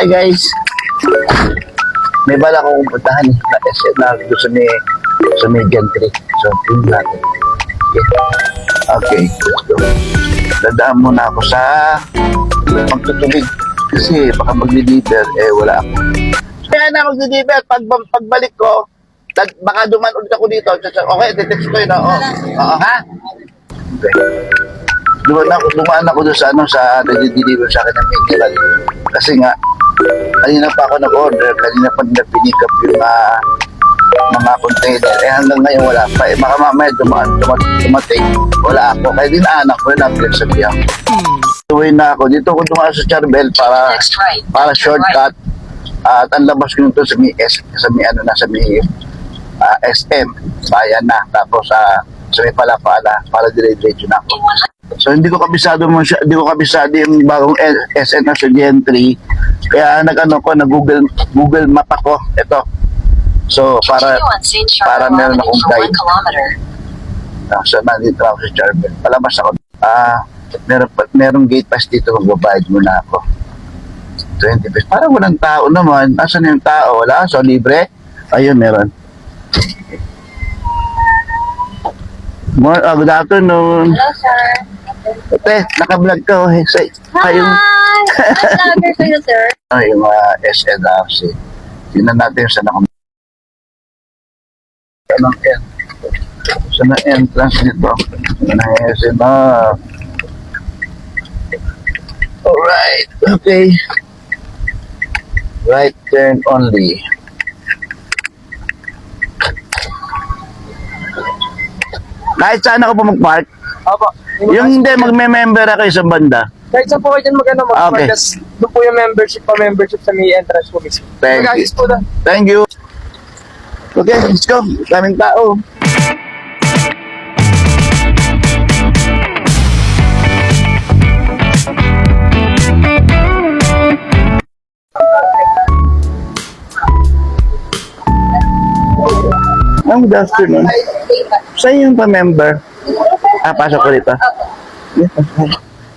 Hi guys. May bala akong puntahan na SM na gusto sa may gantry. So, yun natin. Okay, let's go. Dadaan muna ako sa magtutubig. Kasi baka mag-deliver, wala ako. Kaya na mag-deliver. Pagbalik ko, baka duman ulit ako dito. Okay, text ko yun. Oo, ha? Okay. Dumaan ako doon sa nag-deliver sa akin ng mineral. Kasi nga, kanina pa ako nag-order, kanina pa nila pinikap yung mga container. Hanggang ngayon wala pa. Baka mamaya dumating, wala ako. Kaya dinaanak ko yun ang pinagsabihan. Tuloy na ako. Dito ko dumaan sa Charbel para shortcut. At ang labas ko nito sa may SM, bayan na. Tapos sa may Palapala, para dire-diretso na ako. So hindi ko kabisado yung bagong SM na sa Gentry. Kaya nag-Google Map ako. Ito. So para meron akong guide. So nandito ako sa Charbel. Palabas ako. Merong gate pass dito, magbabayad muna ako. 20 pesos. Parang walang tao naman. Asan yung tao? Wala? So libre? Ayun, meron. Good afternoon. Hello, sir. Ate, naka-vlog ka. Oh. Hi! I'm vlogger kayo, sir. Yung SNRC. Tingnan natin saan ako. Saan ang entrance nito? Saan ang SNR? Alright. Okay. Right turn only. Kahit saan ako pa mag-park? Opo. Yung hindi, magme-member ako sa banda. Kahit saan po kayo dyan mag-park. Okay. Doon po yung membership sa may entrance po mismo. Thank you. Mag-agis po doon. Thank you. Okay, let's go. Daming tao. Good afternoon. Saan yung pa-member? Pasok ko dito.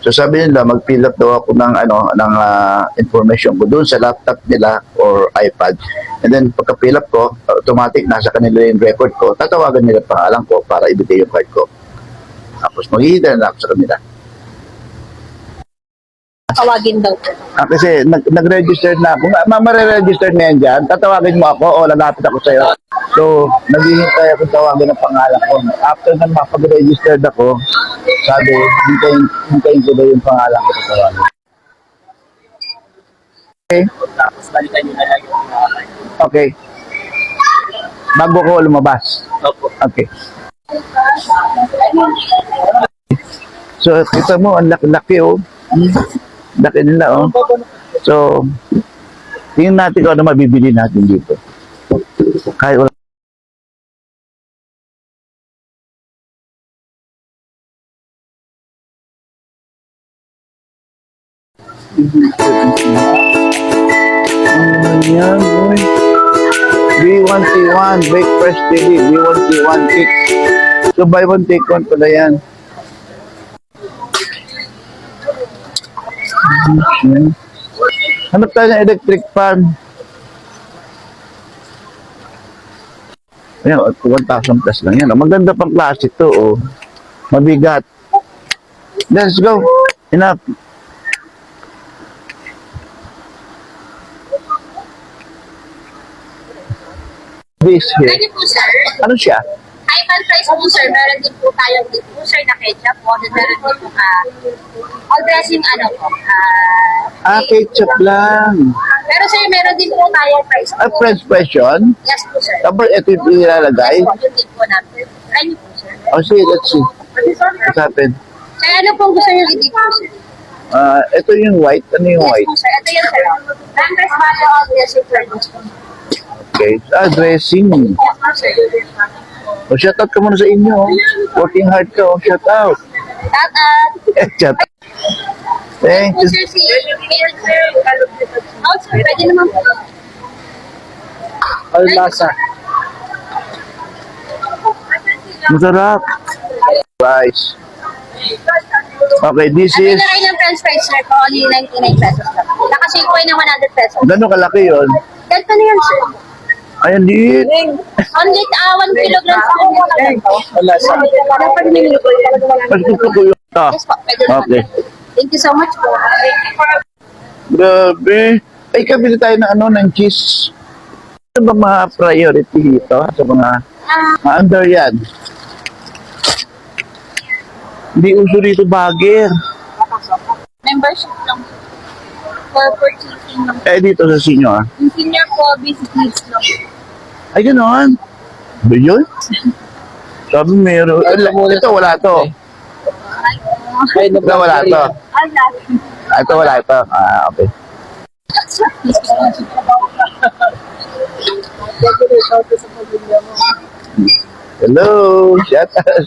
So sabi nila, mag-fill up daw ako ng information ko doon sa laptop nila or iPad. And then pagka-fill up ko, automatic nasa kanila yung record ko. Tatawagan nila pangalan ko para ibigay yung card ko. Tapos maghihintay na ako sa kanila. Tawagin daw. Kasi nag-register na ako. Mamare-register na yan dyan. Tatawagin mo ako o lalapit ako sa'yo. So, naghihintay ako tawagin ng pangalan ko. After na mapag-registered ako, sabi, hintayin ko daw yung pangalan ko tatawagin. Okay? Tapos balikan nyo na lang yung Okay. Bago ko lumabas. Opo. Okay. So, kita mo, ang laki oh. Laki nila oh. So, tingnan natin kung ano mabibili natin dito. Kahit wala. Yan, boy. B1C1, Bake Fresh Daily, B1C1 Cakes. So, buy one, take one pala yan. Hanap tayo ng electric fan. Ayan, 1,000 plus lang yan. Maganda pang klase ito, oh. Mabigat. Let's go. Enough. This here. Thank you po, sir. Ano siya? Ivan fries po, sir. Meron din po tayong dip po, sir, na ketchup po. Then meron din po all dressing, Ketchup lang. Pero, sir, meron din po tayong fries po. French question. Yes po, sir. Tapos ito yung nilalagay. Yes po, yung dip po natin. Try niyo po, sir. Oh, see, let's see. What's happened? Sir, ano pong gusto niyo i-dip po, sir? Ito yung white. Ano yung Yes white? po, sir. Ito yung, sir. Members matter all dressing flavors po. Okay. Dressing. Yes po, sir. O, shout out ka muna sa inyo. Oh. Working hard ka. Oh. Shout out. Shout out. Thank you. Sir, sir. Oh, sir. Pwede naman po. Almasa. Masarap. Rice. Okay, this Ano is na kayo ng french fries, sir? Only 99 pesos lang. Nakashake po yun ng 100 pesos. Gano'ng kalaki yun? Ganito na yan, sir. Ay, hindi. Only 1 kilograms po yung ganito. Wala sa Mas gusto ko yun. Ah, Yes po, pwede naman. okay. Thank you so much po. Grabe. Ay, kabili tayo ng ng cheese. Ano ba mga priority dito sa mga under yan? Hindi uso dito bagger. Membership lang. For purchasing lang. Eh, dito sa senior. Yung senior po, basic needs lang. Ay, gano'n. Ba yun? Sabi meron. Ito, wala to. Ito, wala to. Ito, wala ito. Ah, okay. Hello. Shout out.